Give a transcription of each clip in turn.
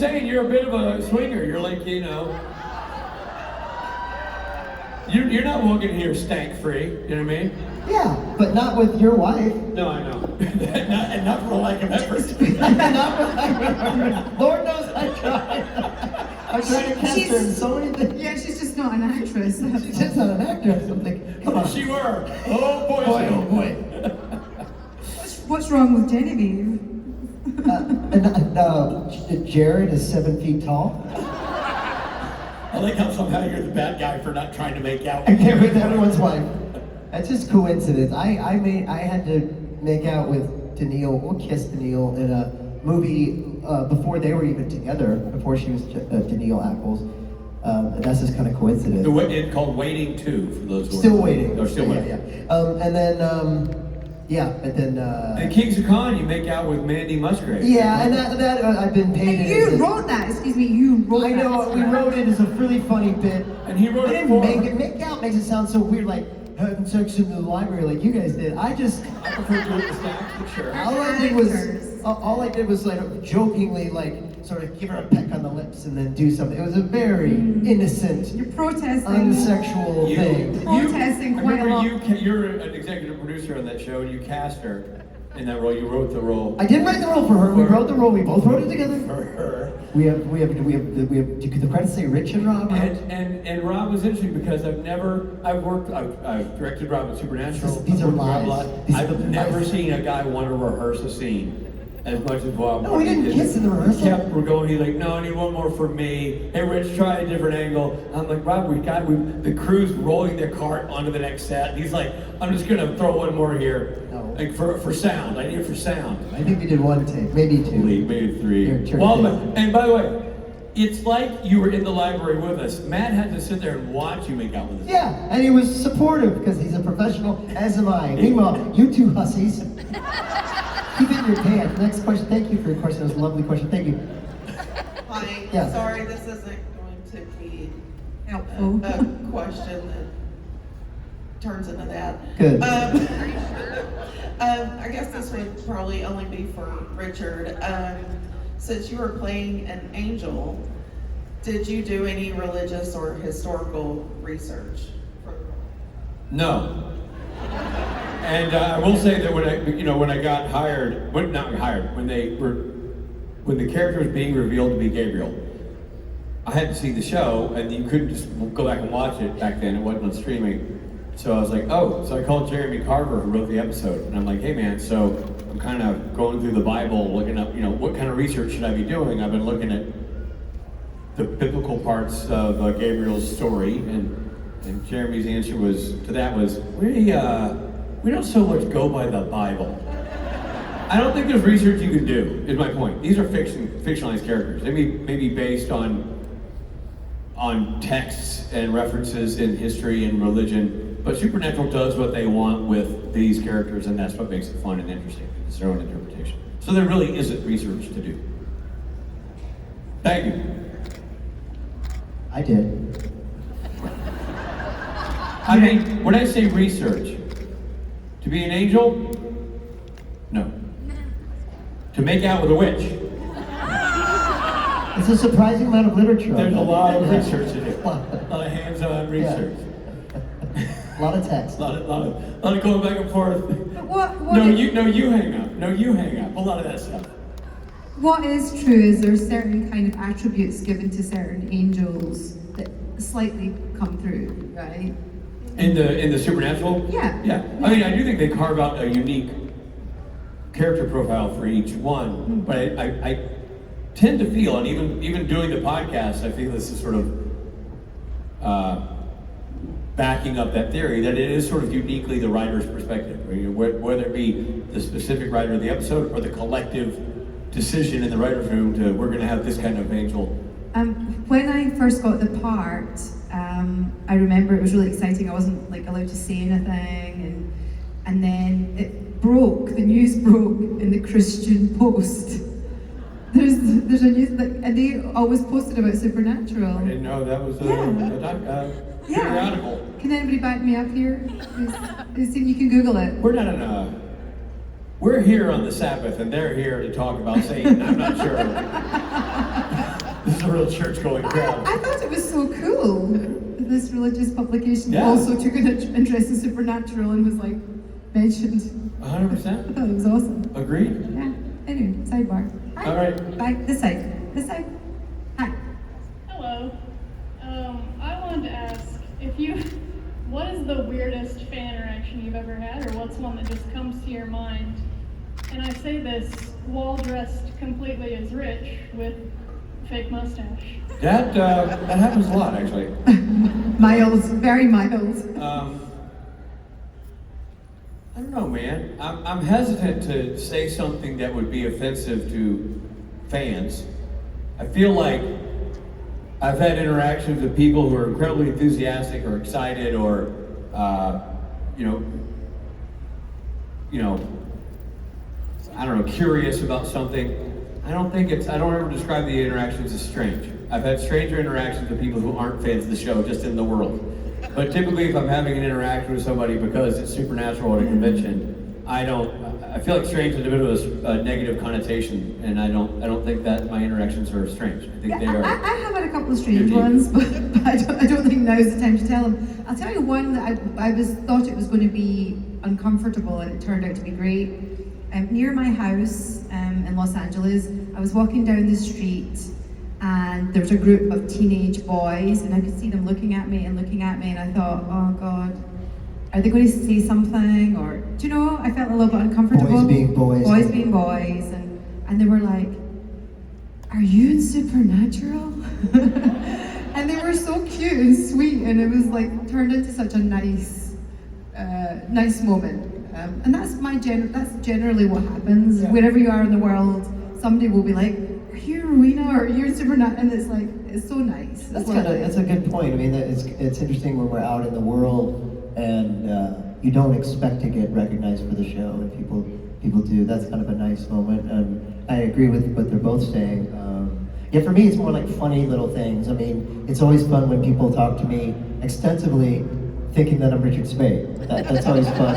saying, you're a bit of a swinger. You're like, you know, you're not walking here stank free. You know what I mean? Yeah, but not with your wife. No, I know. and not for a lack of effort. Not for lack of effort. Lord knows I tried. I tried to cast her in so many things. Yeah, she's just not an actress. She's just not an actress. I'm like, come on. She were. Oh boy, oh boy. What's wrong with Genevieve? Jared is 7 feet tall. I like how somehow you're the bad guy for not trying to make out. I can't with everyone's wife. That's just coincidence. I had to make out with Daniil, or kiss Daniil in a movie before they were even together, before she was Daniil Ackles. And that's just kind of coincidence. It's called Waiting 2, for those who Still waiting. Or still waiting. Yeah. And then in Kings of Con, you make out with Mandy Musgrave. Yeah, and that I've been painted. And you wrote that. Excuse me, you wrote that. I know. We wrote it as a really funny bit. And he wrote it for. Make out makes it sound so weird, like having sex in the library, like you guys did. I prefer doing this now. Sure. All I did was like jokingly, like sort of give her a peck on the lips and then do something. It was a very innocent, you're protesting, unsexual thing. Protesting quite a lot. You're an executive producer on that show, and you cast her in that role. You wrote the role. I didn't write the role for her. We wrote the role. We both wrote it together. For her. We have. The credits say Rich and Rob. And Rob was interesting because I've directed Rob in Supernatural. These are lies. I've never seen a guy want to rehearse a scene as much as Rob. No, we didn't kiss in the rehearsal. We're going. He's like, no, I need one more for me. Hey, Rich, try a different angle. I'm like, Rob, the crew's rolling their cart onto the next set. And he's like, I'm just gonna throw one more here. No. Like for sound. I need it for sound. I think we did one take, maybe two. Maybe three. Well, and by the way, it's like you were in the library with us. Matt had to sit there and watch you make out with us. Yeah, and he was supportive because he's a professional, as am I. Meanwhile, you two hussies, keep it in your pants. Next question. Thank you for your question. It was a lovely question. Thank you. Hi. Yeah. Sorry, this isn't going to be helpful. A question that turns into that. Good. I guess this would probably only be for Richard. Since you were playing an angel, did you do any religious or historical research? No. And I will say that when I got hired, when the character was being revealed to be Gabriel, I had to see the show, and you couldn't just go back and watch it back then. It wasn't on streaming. So I was like, so I called Jeremy Carver, who wrote the episode, and I'm like, hey man, so I'm kind of going through the Bible, looking up, what kind of research should I be doing? I've been looking at the biblical parts of Gabriel's story, and Jeremy's answer was we don't so much go by the Bible. I don't think there's research you can do, is my point. These are fictionalized characters. They may be based on texts and references in history and religion, but Supernatural does what they want with these characters, and that's what makes it fun and interesting. It's their own interpretation. So there really isn't research to do. Thank you. I did. I mean, when I say research, to be an angel, no. To make out with a witch. It's a surprising amount of literature. There's a lot of research to do. A lot of hands-on research. A lot of text. A lot of going back and forth. You hang up. No, you hang up. A lot of that stuff. What is true is there's certain kind of attributes given to certain angels that slightly come through, right? In the Supernatural? Yeah. Yeah. I mean, I do think they carve out a unique character profile for each one, but I tend to feel, and even doing the podcast, I feel this is sort of backing up that theory, that it is sort of uniquely the writer's perspective, whether it be the specific writer of the episode or the collective decision in the writer's room to, we're going to have this kind of angel. When I first got the part, I remember it was really exciting. I wasn't allowed to say anything, and then the news broke in the Christian Post. There's a news, and they always posted about Supernatural. I didn't know that was a periodical. Can anybody back me up here? You can Google it. We're here on the Sabbath, and they're here to talk about Satan. I'm not sure. a real church-going crowd. I thought it was so cool that this religious publication Yeah. also took an interest in supernatural and was like mentioned. 100%. I thought it was awesome. Agreed. Yeah. Anyway, sidebar. Hi. All right. Bye. This side. This side. Hi. Hello. I wanted to ask what is the weirdest fan interaction you've ever had, or what's one that just comes to your mind? And I say this while dressed completely as Rich with fake mustache. That happens a lot, actually. Miles. Very mild. I don't know, man. I'm hesitant to say something that would be offensive to fans. I feel like I've had interactions with people who are incredibly enthusiastic or excited or, I don't know, curious about something. I don't ever describe the interactions as strange. I've had stranger interactions with people who aren't fans of the show, just in the world. But typically if I'm having an interaction with somebody because it's supernatural at a convention, I feel like strange is a bit of a negative connotation, and I don't think that my interactions are strange. I think they are. I have had a couple of strange unique. ones, but I don't think now is the time to tell them. I'll tell you one that I thought it was going to be uncomfortable, and it turned out to be great. Near my house in Los Angeles, I was walking down the street, and there was a group of teenage boys, and I could see them looking at me, and I thought, oh God, are they going to say something? Or, do you know, I felt a little bit uncomfortable. Boys being boys. Boys being boys, and they were like, are you in Supernatural? And they were so cute and sweet, and it was like turned into such a nice moment. And that's generally what happens. Yeah. Wherever you are in the world, somebody will be like, are you Rowena, or are you in Supernatural? And it's like, it's so nice. That's a good point. I mean, it's interesting when we're out in the world and you don't expect to get recognized for the show, and people do. That's kind of a nice moment. I agree with what they're both saying. Yeah, for me, it's more like funny little things. I mean, it's always fun when people talk to me extensively, thinking that I'm Richard Spade. That's always fun.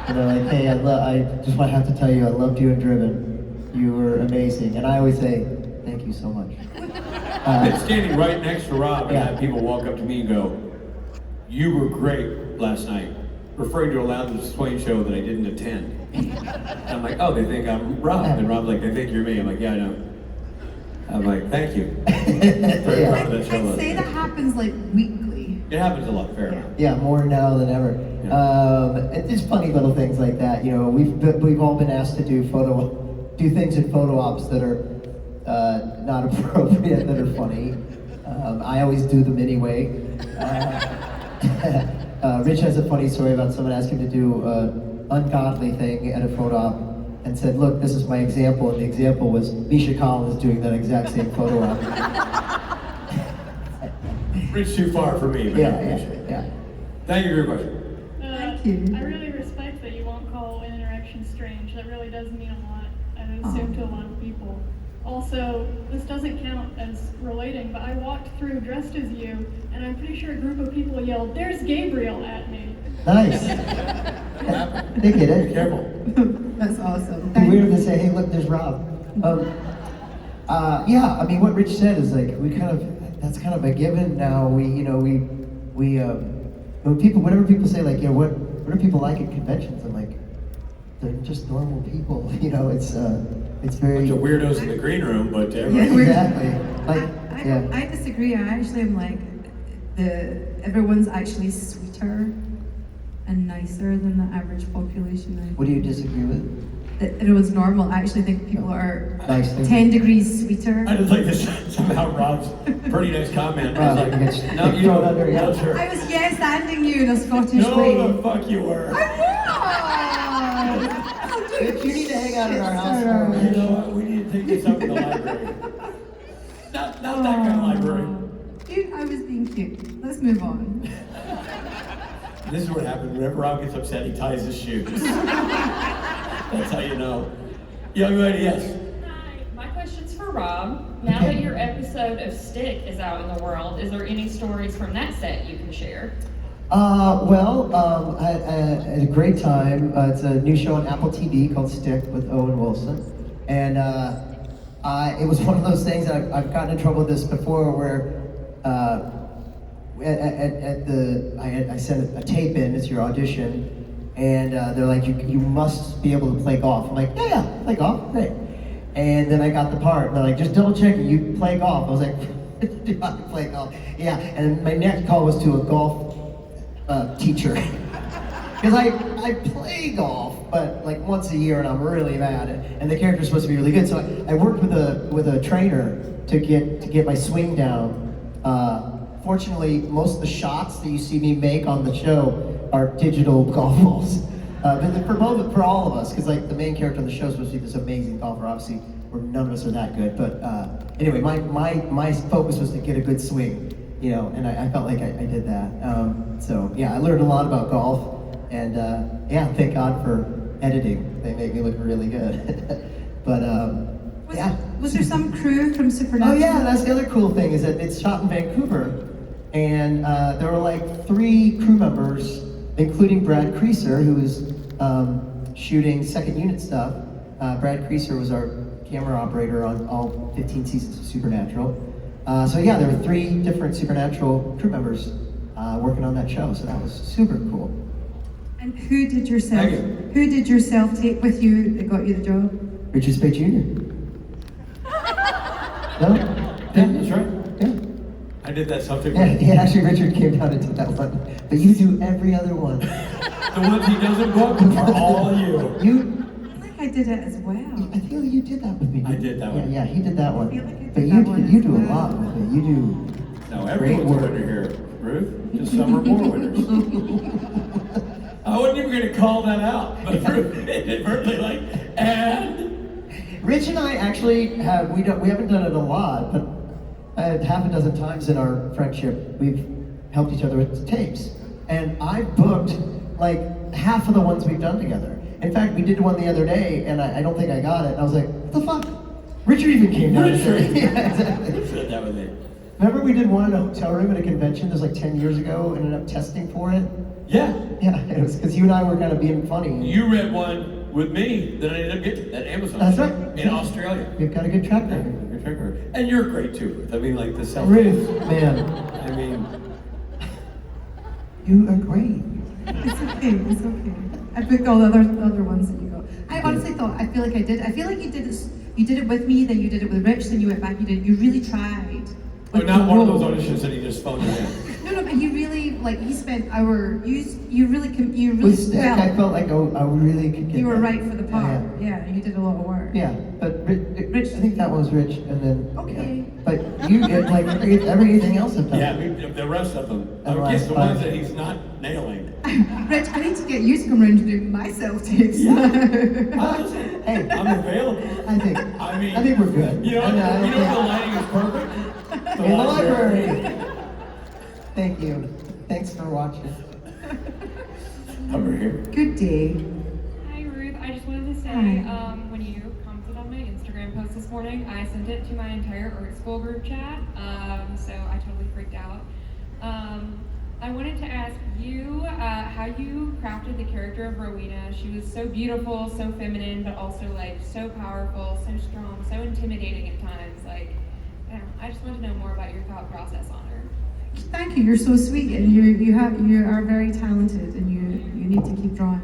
You know, like, hey, I just want to have to tell you, I loved you in Driven. You were amazing, and I always say, thank you so much. I've been standing right next to Rob and Yeah. had people walk up to me and go, you were great last night, referring to a Loudon Swain show that I didn't attend. And I'm like, oh, they think I'm Rob. And Rob's like, they think you're me. I'm like, yeah, I know. I'm like, thank you. Very Yeah. proud of that show. I'd say that happens like weekly. It happens a lot, fair enough. Yeah, more now than ever. It's just funny little things like that. You know, we've all been asked to do things in photo ops that are not appropriate, that are funny. I always do them anyway. Rich has a funny story about someone asking him to do an ungodly thing at a photo op, and said, look, this is my example, and the example was Misha Collins doing that exact same photo op. Reach too far for me. But Yeah. Thank you for your question. Thank you. I really respect that you won't call an interaction strange. That really does mean a lot, I assume, to a lot of people. Also, this doesn't count as relating, but I walked through dressed as you, and I'm pretty sure a group of people yelled, "There's Gabriel," at me. Nice. They get Be it. careful. That's awesome. It'd be weird to say, hey, look, there's Rob. Yeah, I mean, what Rich said is like, that's kind of a given now. Whenever people say like, what do people like at conventions? I'm like, they're just normal people. You know, it's very. Bunch of weirdos in the green room, but Yeah, everybody. Exactly. I disagree. I actually am like, everyone's actually sweeter and nicer than the average population. What do you disagree with? That everyone's normal. I actually think people are Nice. 10 degrees sweeter. I just like this somehow Rob's pretty nice comment. I was like, It's- no, it's you thrown don't. under, yeah. No, sure. I was yes-anding you in a Scottish way. No, the fuck you were. Rich, you need to hang out at our house Yes, more. You know what? We need to take this up in the library. Not that kind of library. Dude, I was being cute. Let's move on. This is what happens whenever Rob gets upset. He ties his shoes. That's how you know. Young lady, yes. Hi, my question's for Rob. Now that your episode of Stick is out in the world, is there any stories from that set you can share? I had a great time. It's a new show on Apple TV called Stick with Owen Wilson. And It was one of those things that I've gotten in trouble with this before, where I sent a tape in. It's your audition, and they're like, you must be able to play golf. I'm like, yeah, play golf, great. And then I got the part. They're like, just double checking, you play golf. I was like, do I play golf? Yeah. And my next call was to a golf teacher. Because I play golf, but like once a year, and I'm really bad. And the character's supposed to be really good. So I worked with a trainer to get my swing down. Fortunately, most of the shots that you see me make on the show are digital golf balls. But for all of us, because like the main character on the show is supposed to be this amazing golfer. Obviously, none of us are that good. But anyway, my focus was to get a good swing, you know, and I felt like I did that. So yeah, I learned a lot about golf. And yeah, thank God for editing. They make me look really good. But Was there some crew from Supernatural? Oh yeah, that's the other cool thing, is that it's shot in Vancouver. And there were like 3 crew members, including Brad Creaser, who was shooting second unit stuff. Brad Creaser was our camera operator on all 15 seasons of Supernatural. So yeah, there were 3 different Supernatural crew members working on that show, so that was super cool. And who did your self-tape with you that got you the job? Richard Spade Jr. No? Yeah, that's right. Yeah. I did that something. Yeah, actually Richard came down and did that one. But you do every other one. The ones he doesn't book are all you. I think I did it as well. I feel you did that with me. I did that one. Yeah, he did that one. I feel like I did But that one you as do a well. lot with it. You do. No, great everyone's a work. winner here, Ruth. Just some are more winners. I wasn't even going to call that out, but Ruth inadvertently like, and Rich and I actually we haven't done it a lot, but half a dozen times in our friendship, we've helped each other with tapes. And I booked like half of the ones we've done together. In fact, we did one the other day, and I don't think I got it. And I was like, what the fuck? Richard even came down. Richard. Yeah, exactly. Who said that with me? Remember we did one in a hotel room at a convention? That was like 10 years ago, and ended up testing for it? Yeah. Yeah, it was because you and I were kind of being funny. You read one with me that I ended up getting at Amazon. That's right. In Australia. We've got a good track Yeah, record. good track record. And you're great too, Ruth. I mean, like the self. Ruth, man, I mean, you are great. It's okay. I booked all the other ones that you got. I honestly I feel like I feel like you did it with me, then you did it with Rich, then you went back, you really tried. but not one of those auditions that he just phoned you in. No, but you really, like, you spent you really With Stick, I felt felt like I really could get you were that. right for the part. Yeah, you did a lot of work. Yeah, but Rich, I think that one was Rich, and then Okay. Yeah. But you did like everything else I've done. Yeah, the rest of them. The I last guess the ones 5. that he's not nailing. Rich, I need to get you to come around to do my self-tapes. Hey, I'm available. I think we're good. You know, I you know think- the lighting is perfect? In the library. Thank you. Thanks for watching. Over here. Good day. Hi Ruth, I just wanted to say, Hi. when you commented on my Instagram post this morning, I sent it to my entire art school group chat, so I totally freaked out. I wanted to ask you how you crafted the character of Rowena. She was so beautiful, so feminine, but also like so powerful, so strong, so intimidating at times. Like, I just want to know more about your thought process on her. Thank you. You're so sweet, and you are very talented, and you need to keep drawing.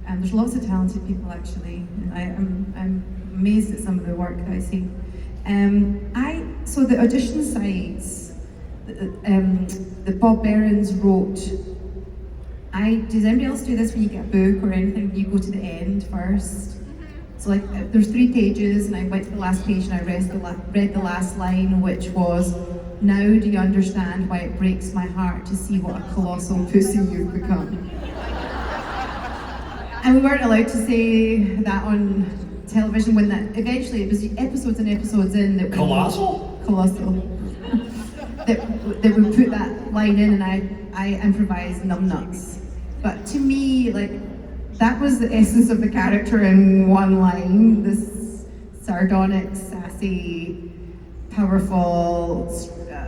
And there's lots of talented people actually, and I'm amazed at some of the work that I see. So the audition sites that Bob Behrens wrote. Does anybody else do this when you get a book or anything? You go to the end first. So like there's 3 pages, and I went to the last page and I read the last line, which was, "Now do you understand why it breaks my heart to see what a colossal pussy you've become?" And we weren't allowed to say that on television when eventually it was episodes and episodes in that Colossal? that we put that line in, and I improvised numbnuts. But to me, like, that was the essence of the character in one line. This sardonic, sassy, powerful,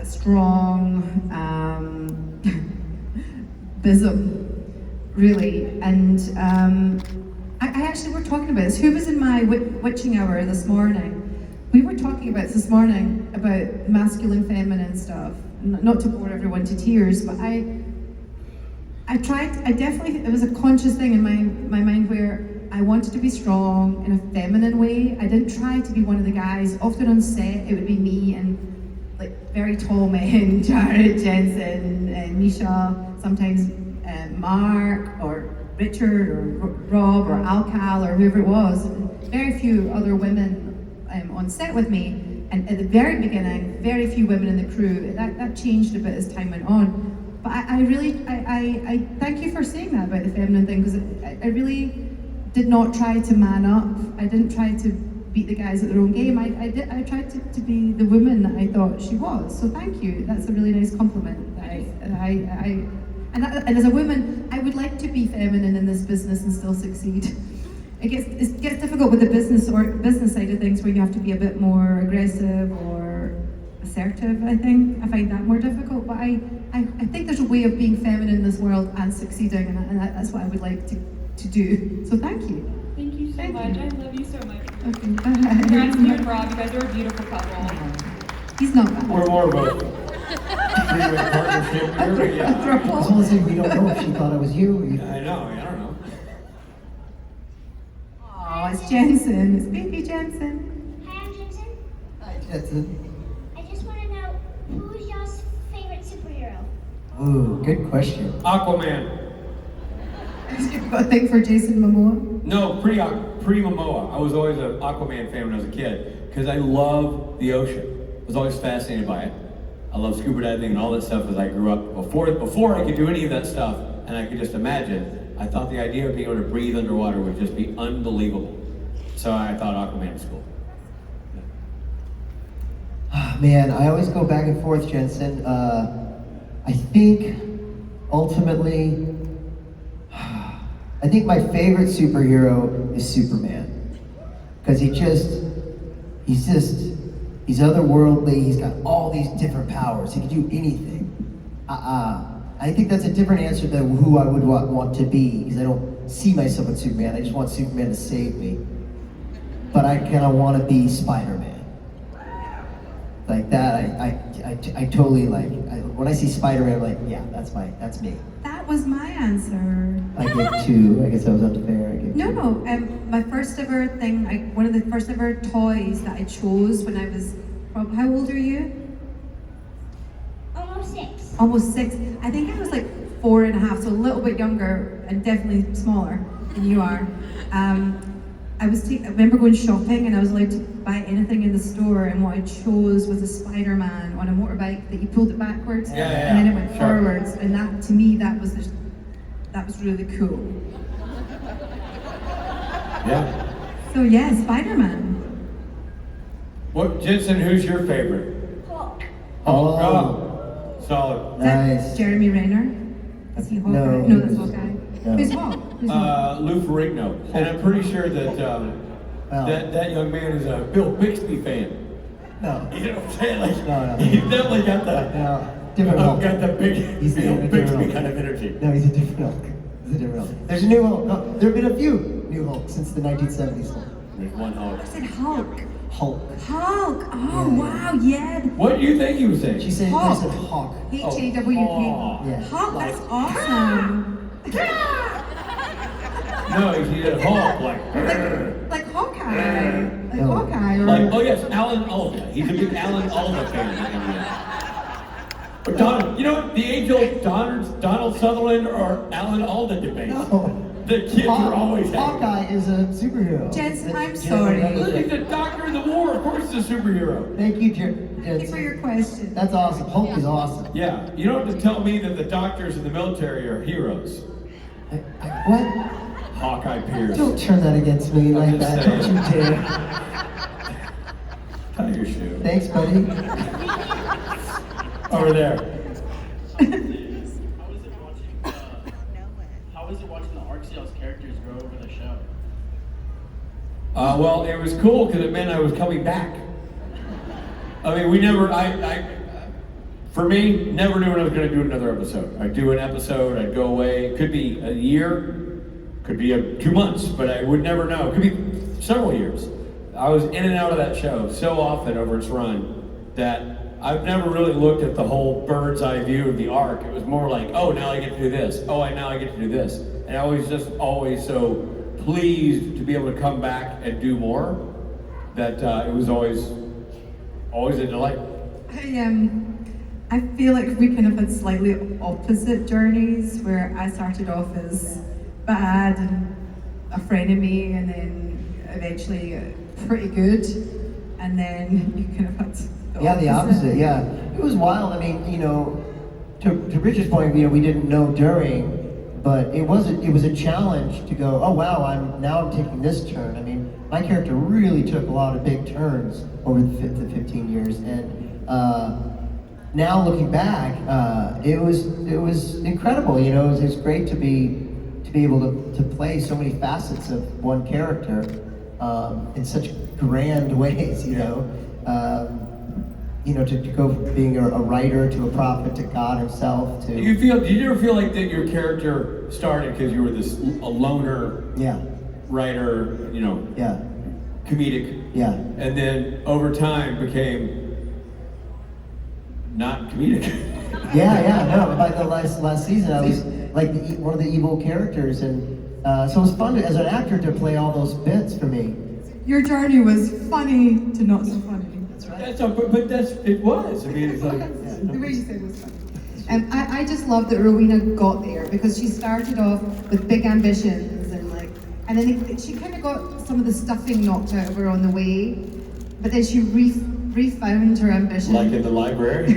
strong bism, really. And I actually, we're talking about this. Who was in my witching hour this morning? we were talking about this morning about masculine, feminine stuff. Not to bore everyone to tears, but I definitely, it was a conscious thing in my mind where I wanted to be strong in a feminine way. I didn't try to be one of the guys. Often on set, it would be me and like very tall men, Jared, Jensen, Misha, sometimes Mark or Richard or Rob or Alcal or whoever it was. Very few other women on set with me. And at the very beginning, very few women in the crew. That changed a bit as time went on. But I really thank you for saying that about the feminine thing, because I really did not try to man up. I didn't try to beat the guys at their own game. I tried to be the woman that I thought she was. So thank you. That's a really nice compliment. And as a woman, I would like to be feminine in this business and still succeed. It gets difficult with the business side of things, where you have to be a bit more aggressive or assertive. I find that more difficult. But I think there's a way of being feminine in this world and succeeding, and that's what I would like to do. So thank you. Thank you so much. I love you so much. Okay. Congrats to you and Rob. You guys are a beautiful couple. He's not bad. We're more of a three-way partnership here, but yeah. As long as we don't know if she thought it was you. Or you. I know, I don't know. Oh, it's Jensen. It's baby Jensen. Hi, I'm Jensen. Hi, Jensen. I just want to know, who's y'all's favorite superhero? Ooh, good question. Aquaman. You've got a thing for Jason Momoa? No, pre-Momoa. I was always an Aquaman fan when I was a kid, because I love the ocean. I was always fascinated by it. I love scuba diving and all that stuff as I grew up. Before I could do any of that stuff, and I could just imagine, I thought the idea of being able to breathe underwater would just be unbelievable. So I thought Aquaman was cool. Man, I always go back and forth, Jensen. I think ultimately, I think my favorite superhero is Superman, because he's otherworldly. He's got all these different powers. He can do anything. I think that's a different answer than who I would want to be, because I don't see myself as Superman. I just want Superman to save me. But I kind of want to be Spider-Man. Like that, I totally like. When I see Spider-Man, I'm like, yeah, that's me. That was my answer. I give two. I guess that was unfair. No. My first ever thing, one of the first ever toys that I chose when I was, how old are you? Almost 6. Almost 6. I think I was like 4.5, so a little bit younger and definitely smaller than you are. I remember going shopping and I was allowed to buy anything in the store, and what I chose was a Spider-Man on a motorbike that you pulled it backwards and then it went forwards, and that, to me, that was really cool. Yeah. So yeah, Spider-Man. What, Jensen, who's your favorite? Hulk. Oh, solid. Is that Nice. Jeremy Renner? Is he Hawkeye? No. No, that's Hawkeye. No. Who's Hawk? Who's Hawk? Lou Ferrigno. And I'm pretty sure that that young man is a Bill Bixby fan. No. You know what I'm saying? Like, No. he's definitely got the Different Hulk. got the big He's Bill a different Bixby Hulk. kind of energy. No, he's a different Hulk. There's a new Hulk. No, there have been a few new Hulks since the 1970s. There's one Hulk. I said Hulk. Hulk. Hulk. Oh, Yeah. wow, yeah. What do you think he was saying? She said Hulk. there's a Hawk. H-A-W-K. Oh, yeah. Hulk, that's awesome. No, he did Hulk like. Like Hawkeye. Like No. Hawkeye. Or Like, oh yes, Alan Alda. He's a big Alan Alda fan. But you know what? The age-old Donald Sutherland or Alan Alda debate. No. The kids are always having. Hawkeye is a superhero. Jensen, I'm That's sorry. Jensen. He's a doctor in the war. Of course, he's a superhero. Thank you, Thank you for Jensen. your question. That's awesome. Hulk is awesome. Yeah, you don't have to tell me that the doctors in the military are heroes. What? Hawkeye Pierce. Don't turn that against me like just that. saying. Don't you dare. Tie your shoe. Thanks, buddy. Over there. How was it watching the Arxios characters grow over the show? Well, it was cool because it meant I was coming back. I mean, for me, never knew when I was going to do another episode. I'd do an episode, I'd go away. It could be a year, could be 2 months, but I would never know. It could be several years. I was in and out of that show so often over its run that I've never really looked at the whole bird's eye view of the arc. It was more like, oh, now I get to do this. Oh, now I get to do this. And I was just always so pleased to be able to come back and do more that it was always a delight. I feel like we kind of had slightly opposite journeys, where I started off as bad and a frenemy, and then eventually pretty good, and then you kind of had The opposite. Yeah, it was wild. I mean, to Richard's point, we didn't know during, but it was a challenge to go, oh wow, I'm taking this turn. I mean, my character really took a lot of big turns over the 15 years, and now looking back, it was incredible. It was great to be able to play so many facets of one character in such grand ways. To go from being a writer to a prophet to God Himself to. Did you ever feel like that your character started because you were a loner writer, comedic, and then over time became not comedic? No. By the last season, I was like one of the evil characters, and so it was fun as an actor to play all those bits for me. Your journey was funny to not so funny. It was. I mean, it's like the way you said it was funny. I just love that Rowena got there, because she started off with big ambitions and then she kind of got some of the stuffing knocked out of her on the way, but then she refound her ambition. Like in the library.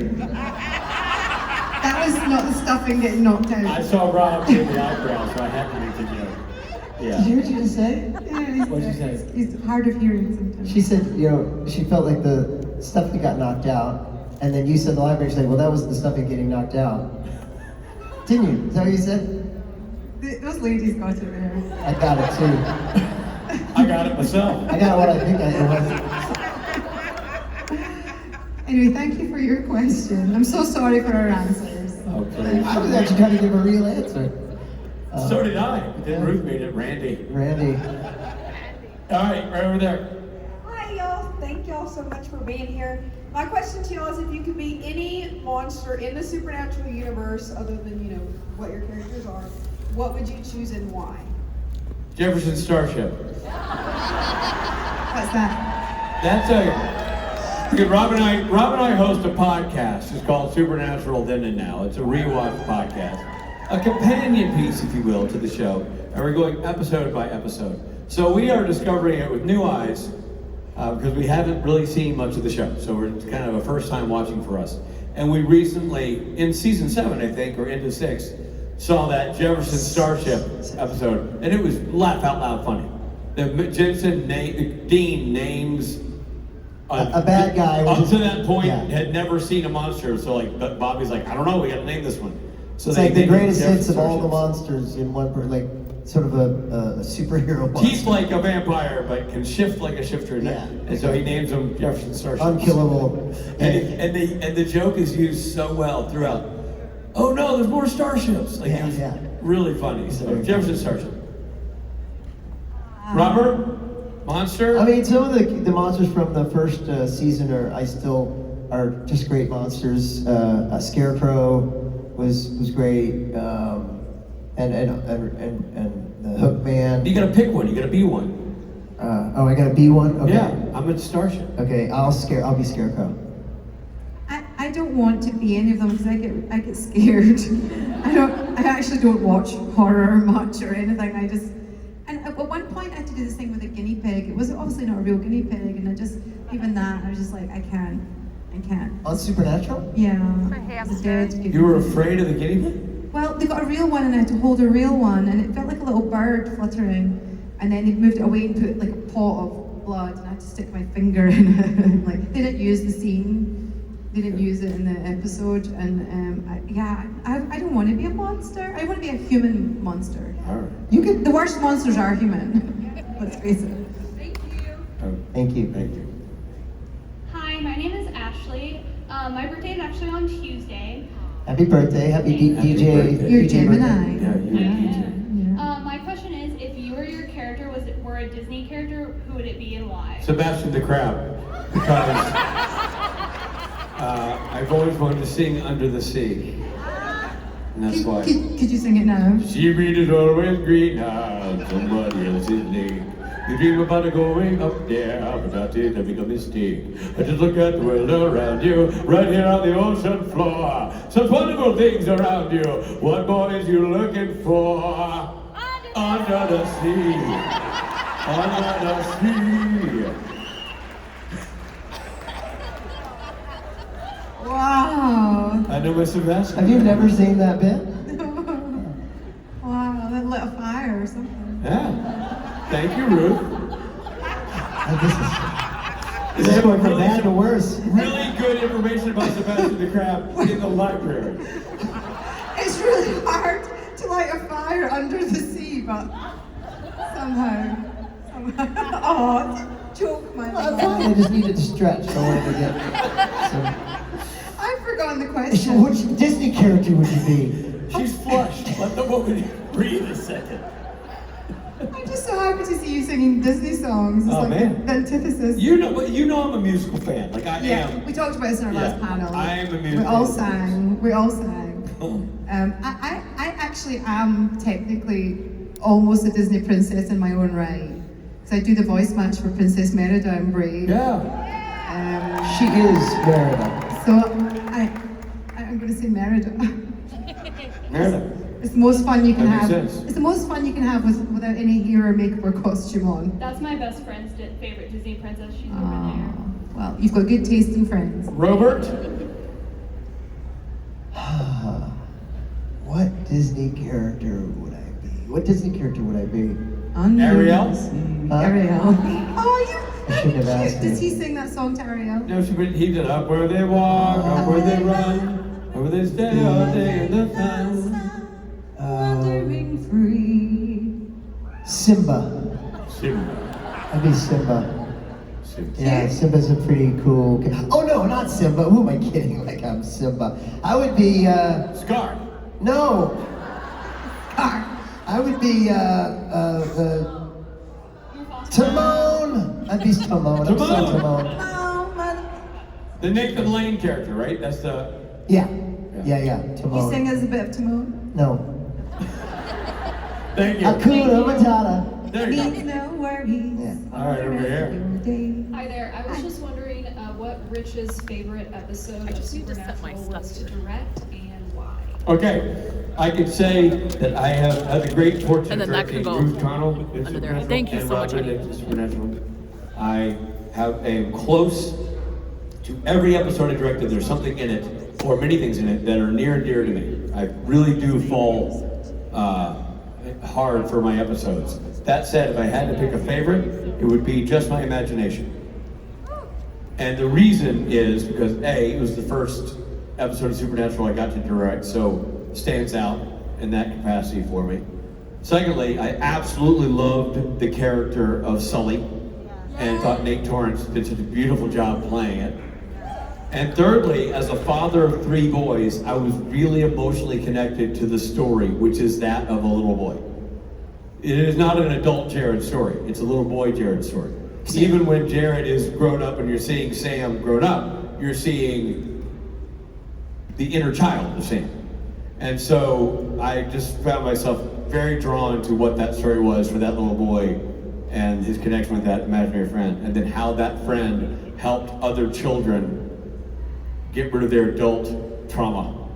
That was not the stuffing getting knocked out. I saw Rob in the eyebrows, so I had to make the joke. Yeah. Did you hear what you just say? What'd you say? He's hard of hearing sometimes. She said, she felt like the stuffing got knocked out, and then you said the library. She's like, well, that was the stuffing getting knocked out. Didn't you? Is that what you said? Those ladies got it there. I got it too. I got it myself. I got what I think it was. Anyway, thank you for your question. I'm so sorry for our answers. Okay. I was actually trying to give a real answer. So did I. But then Ruth made it Randy. All right, right over there. Hi y'all, thank y'all so much for being here. My question to y'all is, if you could be any monster in the supernatural universe other than, what your characters are, what would you choose and why? Jefferson Starship. What's that? That's because Rob and I host a podcast. It's called Supernatural Then and Now. It's a rewatch podcast. A companion piece, if you will, to the show. And we're going episode by episode. So we are discovering it with new eyes because we haven't really seen much of the show. So it's kind of a first time watching for us. And we recently, in season 7, I think, or into 6, saw that Jefferson Starship episode. And it was laugh out loud funny. Dean names a bad guy. Up to that point, had never seen a monster. So but Bobby's like, I don't know, we got to name this one. So it's like the greatest hits of all the monsters in one, sort of a superhero monster. He's like a vampire, but can shift like a shifter. Yeah. And so he names him Jefferson Starship. Unkillable. And the joke is used so well throughout. Oh no, there's more starships. Really funny. So Jefferson Starship. Robert, monster. I mean, some of the monsters from the first season are just great monsters. A Scarecrow was great, and the Hook Man. You gotta pick one. You gotta be one. I gotta be one. Okay. Yeah, I'm a Starship. Okay, I'll be Scarecrow. I don't want to be any of them because I get scared. I actually don't watch horror much or anything. And at one point I had to do this thing with a guinea pig. It was obviously not a real guinea pig, and I was just like, I can't. On Supernatural? Yeah. The dead people. You were afraid of the guinea pig? Well, they got a real one and I had to hold a real one, and it felt like a little bird fluttering, and then they moved it away and put like a pot of blood, and I had to stick my finger in it. They didn't use the scene. They didn't use it in the episode, and I don't want to be a monster. I want to be a human monster. Alright. The worst monsters are human. Let's face it. Thank you. Hi, my name is Ashley. My birthday is actually on Tuesday. Happy birthday, DJ. You're Gemini. Yeah, you're DJ. My question is, if you were your character character were a Disney character, who would it be and why? Sebastian the Crab, because I've always wanted to sing Under the Sea, and that's why. Could you sing it now? Seaweed is always green now, somebody else's lake. You dream about it going up there, but it to make a mistake. I just look at the world around you, right here on the ocean floor. Such wonderful things around you. What more is you looking for? Under the sea. Under the sea. Wow. I know my Sebastian. Have you never seen that bit? Wow, that lit a fire or something. Yeah. Thank you, Ruth. This is going from bad to worse. Really good information about Sebastian the Crab in the library. It's really hard to light a fire under the sea, but somehow. Oh, choke my I'm fine, I just needed to stretch. I wanted to get I've forgotten the some. question. Which Disney character would you be? She's flushed. Let the woman breathe a second. I'm just so happy to see you singing Disney songs. It's Oh, like man. the antithesis. You know I'm a musical fan. Like I am. We talked about this in our last Yeah, panel. I am a musical We all fan. sang. We all sang. I actually am technically almost a Disney princess in my own right. Because I do the voice match for Princess Merida in Brave. Yeah. She is Merida. So I'm going to say Merida. Merida. It's the most fun you can That have. makes sense. It's the most fun you can have without any hair or makeup or costume on. That's my best friend's favorite Disney princess. She's over Oh, there. well, you've got good taste in friends. Robert. What Disney character would I be? What Disney character would I be? Ariel? Ariel. Oh, I shouldn't have asked Does you. he sing that song to Ariel? No, he did up where they walk, up where they run, up where they stay all day in the sun. Wandering free. Simba. Simba. I'd be Simba. Yeah, Simba's a pretty cool. Oh no, not Simba. Who am I kidding? Like I'm Simba. I would be. Scar. No. I would be Timon. I'd be Timon. I'm so Timon. Oh, mother. The Nathan Lane character, right? That's the. Yeah. Yeah. You Timon. sing as a bit of Timon? No. Thank you. Hakuna Matata. There you Need go. no worries. Yeah. All right, over here. Hi there. I was just wondering what Rich's favorite episode of Supernatural was to direct and why. Okay, I could say that I have had the great fortune And of then that can directing go Ruth Connell in under there. Supernatural Thank you and so much, Rob honey. Benedict in Supernatural. I am close to every episode I directed. There's something in it, or many things in it, that are near and dear to me. I really do fall hard for my episodes. That said, if I had to pick a favorite, it would be Just My Imagination. And the reason is because A, it was the first episode of Supernatural I got to direct, so it stands out in that capacity for me. Secondly, I absolutely loved the character of Sully and thought Nate Torrance did such a beautiful job playing it. And thirdly, as a father of 3 boys, I was really emotionally connected to the story, which is that of a little boy. It is not an adult Jared story, it's a little boy Jared story. Even when Jared is grown up and you're seeing Sam grown up, you're seeing the inner child of Sam. And so I just found myself very drawn to what that story was for that little boy and his connection with that imaginary friend, and then how that friend helped other children get rid of their adult trauma.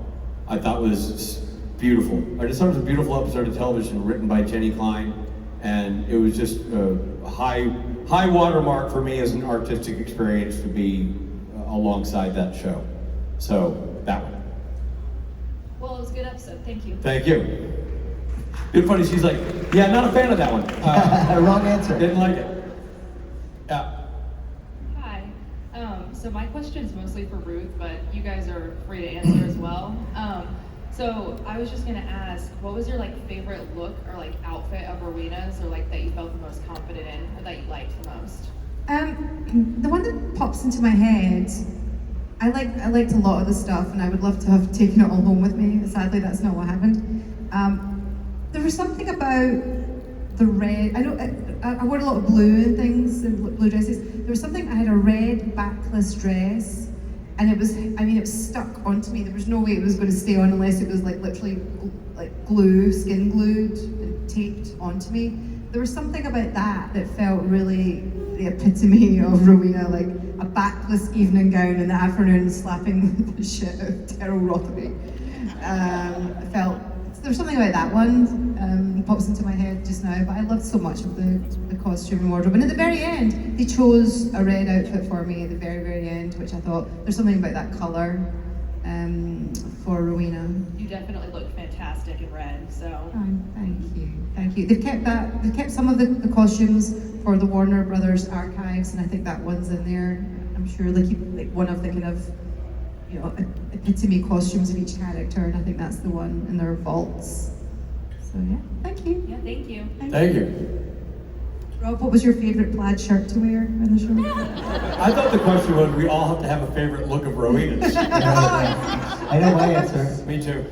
I thought was beautiful. I just thought it was a beautiful episode of television written by Jenny Klein, and it was just a high watermark for me as an artistic experience to be alongside that show. So, that one. Well, it was a good episode. Thank you. Thank you. It's funny, she's like, yeah, not a fan of that one. Wrong answer. Didn't like it. Yeah. Hi. So my question is mostly for Ruth, but you guys are free to answer as well. So I was just gonna ask, what was your favorite look or outfit of Rowena's, or that you felt the most confident in, or that you liked the most? The one that pops into my head, I liked a lot of the stuff, and I would love to have taken it all home with me. Sadly, that's not what happened. There was something about the red. I know I wore a lot of blue and things, and blue dresses. There was something. I had a red backless dress, and it was. I mean, it was stuck onto me. There was no way it was going to stay on unless it was like literally like glue, skin glued, and taped onto me. There was something about that that felt really the epitome of Rowena, like a backless evening gown in the afternoon slapping the shit out of Terrell Rothery. I felt there's something about that one pops into my head just now, but I loved so much of the costume and wardrobe. And at the very end, they chose a red outfit for me at the very, very end, which I thought there's something about that colour for Rowena. You definitely look fantastic in red, so. Thank you. They've kept some of the costumes for the Warner Brothers archives, and I think that one's in there. I'm sure they keep like one of the kind of, you know, epitome costumes of each character, and I think that's the one in their vaults. So yeah, thank you. Yeah, thank you. Thank you. Rob, what was your favourite plaid shirt to wear in the show? I thought the question was, we all have to have a favorite look of Rowena's. I know my answer. Me too.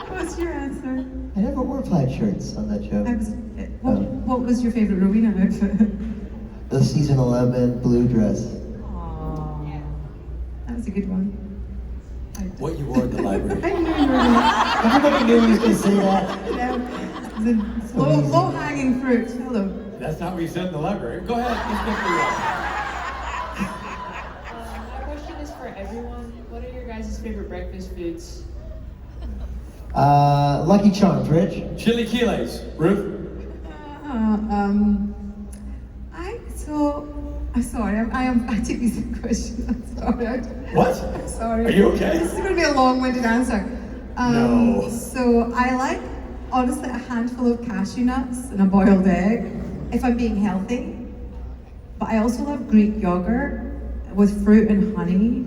What's your answer? I never wore plaid shirts on that show. What was your favourite Rowena outfit? The season 11 blue dress. Aww. That was a good one. What you wore in the library. I knew you were gonna. Everybody knew he was going to say that. Low-hanging fruit. Hello. That's not what you said in the library. Go ahead. Let's get My question is for everyone. What are your guys' favorite breakfast foods? Lucky Charms, Rich. Chili Quiles. Ruth? I'm sorry. I take these questions. I'm sorry. What? I'm sorry. Are you okay? This is going to be a long-winded answer. No. So I like, honestly, a handful of cashew nuts and a boiled egg, if I'm being healthy. But I also love Greek yogurt with fruit and honey.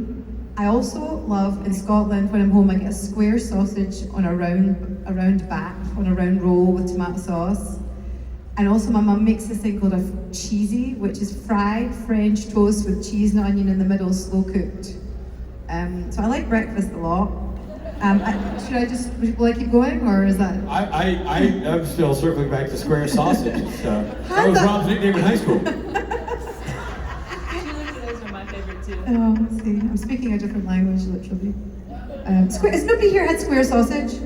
I also love, in Scotland, when I'm home, I get a square sausage on a round back, on a round roll with tomato sauce. And also my mum makes this thing called a cheesy, which is fried French toast with cheese and onion in the middle, slow cooked. So I like breakfast a lot. Will I keep going, or is that? I'm still circling back to square sausage. So that was Rob's nickname in high school. Those are my favorite too. Oh, let's see. I'm speaking a different language, literally. Has nobody here had square sausage?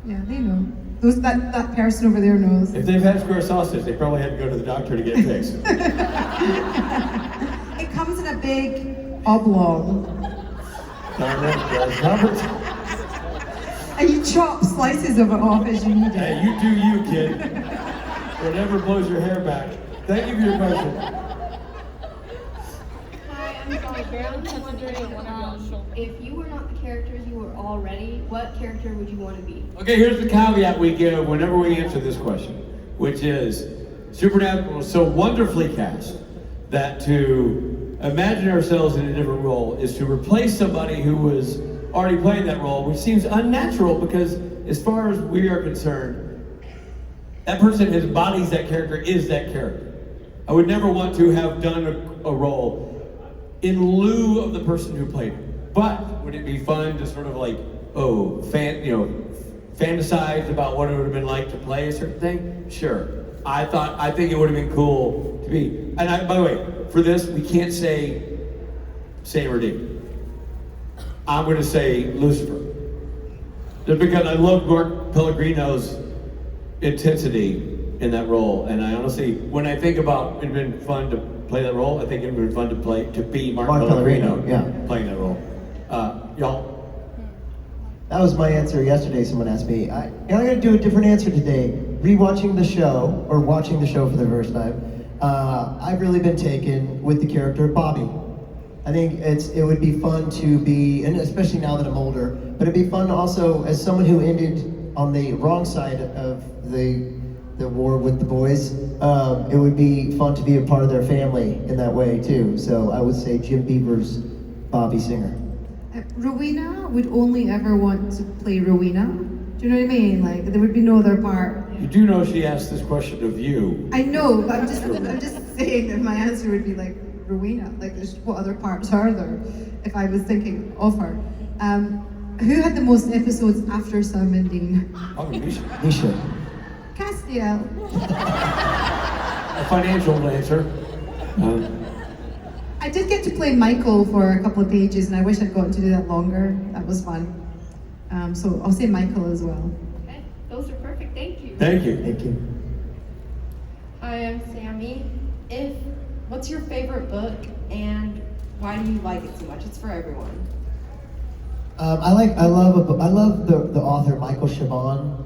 Yeah, they know. That person over there knows. If they've had square sausage, they probably had to go to the doctor to get it fixed. It comes in a big oblong. And you chop slices of it off as you need it. Hey, you do you, kid. Whatever blows your hair back. Thank you for your question. Hi, I'm sorry. I'm just wondering, if you were not the characters you were already, what character would you want to be? Okay, here's the caveat we give whenever we answer this question, which is Supernatural was so wonderfully cast that to imagine ourselves in a different role is to replace somebody who was already playing that role, which seems unnatural because as far as we are concerned, that person who embodies that character is that character. I would never want to have done a role in lieu of the person who played it. But would it be fun to sort of like, fantasize about what it would have been like to play a certain thing? Sure. I think it would have been cool to be. And by the way, for this, we can't say Sam or Dean. I'm going to say Lucifer. Just because I love Mark Pellegrino's intensity in that role, and I honestly, when I think about it been fun to play that role, I think it would have been fun to be Mark Pellegrino playing that role. Y'all? That was my answer yesterday. Someone asked me. I'm going to do a different answer today. Rewatching the show, or watching the show for the first time, I've really been taken with the character Bobby. I think it would be fun to be, and especially now that I'm older, but it'd be fun also as someone who ended on the wrong side of the war with the boys. It would be fun to be a part of their family in that way too. So I would say Jim Beaver's Bobby Singer. Rowena would only ever want to play Rowena. Do you know what I mean? Like, there would be no other part. You do know she asked this question of you. I know, but I'm just saying that my answer would be like Rowena. Like, what other parts are there if I was thinking of her? Who had the most episodes after Sam and Dean? Probably Misha. Nisha. Castiel. A financial answer. I did get to play Michael for a couple of pages, and I wish I'd gotten to do that longer. That was fun. So I'll say Michael as well. Okay, those are perfect. Thank you. Thank you. Thank you. Hi, I'm Sammy. What's your favorite book and why do you like it so much? It's for everyone. I love the author Michael Chabon,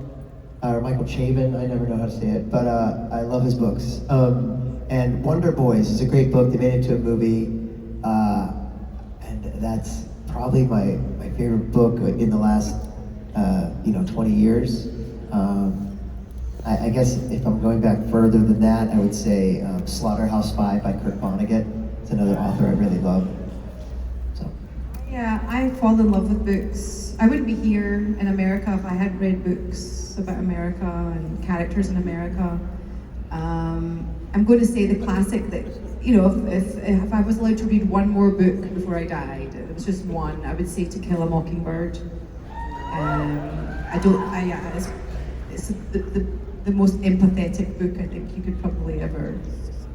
or Michael Chabon, I never know how to say it, but I love his books. And Wonder Boys is a great book. They made it into a movie, and that's probably my favorite book in the last 20 years. I guess if I'm going back further than that, I would say Slaughterhouse-Five by Kurt Vonnegut. It's another author I really love. So. Yeah, I fall in love with books. I wouldn't be here in America if I hadn't read books about America and characters in America. I'm going to say the classic that, if I was allowed to read one more book before I died, it was just one, I would say To Kill a Mockingbird. It's the most empathetic book I think you could probably ever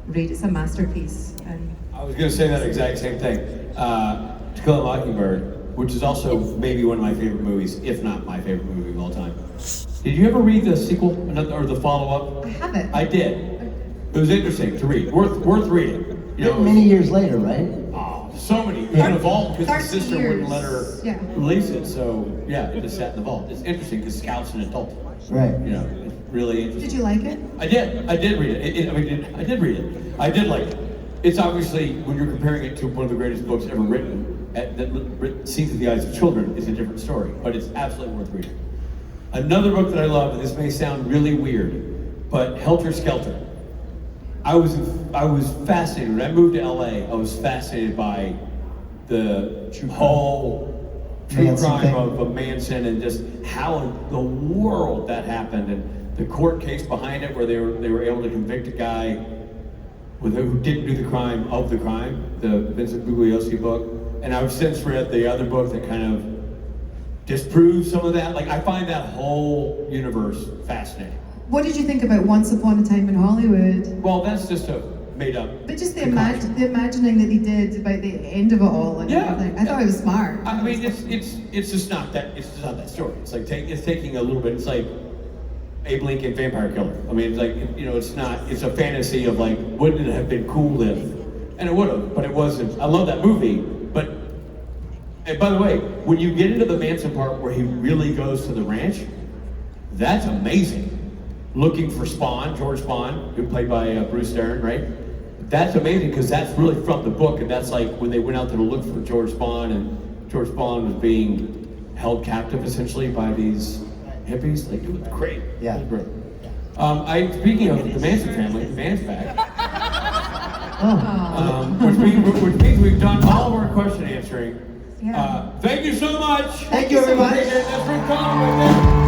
read. It's a masterpiece. And I was going to say that exact same thing. To Kill a Mockingbird, which is also maybe one of my favorite movies, if not my favorite movie of all time. Did you ever read the sequel or the follow-up? I haven't. I did. It was interesting to read. Worth reading. Many years later, right? Oh, so many. It was in a vault because the sister wouldn't let her Yeah. release it. So yeah, it just sat in the vault. It's interesting because Scout's an adult. Right. It's really interesting. Did you like it? I did read it. I did read it. I did like it. It's obviously, when you're comparing it to one of the greatest books ever written, seen through the eyes of children, is a different story, but it's absolutely worth reading. Another book that I love, and this may sound really weird, but Helter Skelter. I was fascinated. When I moved to LA, I was fascinated by the whole true crime of Manson and just how in the world that happened, and the court case behind it where they were able to convict a guy who didn't do the crime of the crime, the Vincent Bugliosi book. And I've since read the other book that kind of disproves some of that. Like, I find that whole universe fascinating. What did you think about Once Upon a Time in Hollywood? Well, that's just a made up. But just the imagining that he did about the end of it all and everything. I thought it was smart. I mean, it's just not that. It's just not that story. It's like it's taking a little bit. It's like Abe Lincoln Vampire Killer. I mean, it's like, it's not. It's a fantasy of like, wouldn't it have been cool if? And it would have, but it wasn't. I love that movie, but. And by the way, when you get into the Manson part where he really goes to the ranch, that's amazing. Looking for Spawn, George Spawn, who played by Bruce Dern, right? That's amazing because that's really from the book, and that's like when they went out to look for George Spawn, and George Spawn was being held captive essentially by these hippies. Like, it was great. Yeah. It was great. Speaking of the Manson family, the Man's back. Which means we've done all of our question answering. Yeah. Thank you so much. Thank you, everybody. That's Ruth Conway.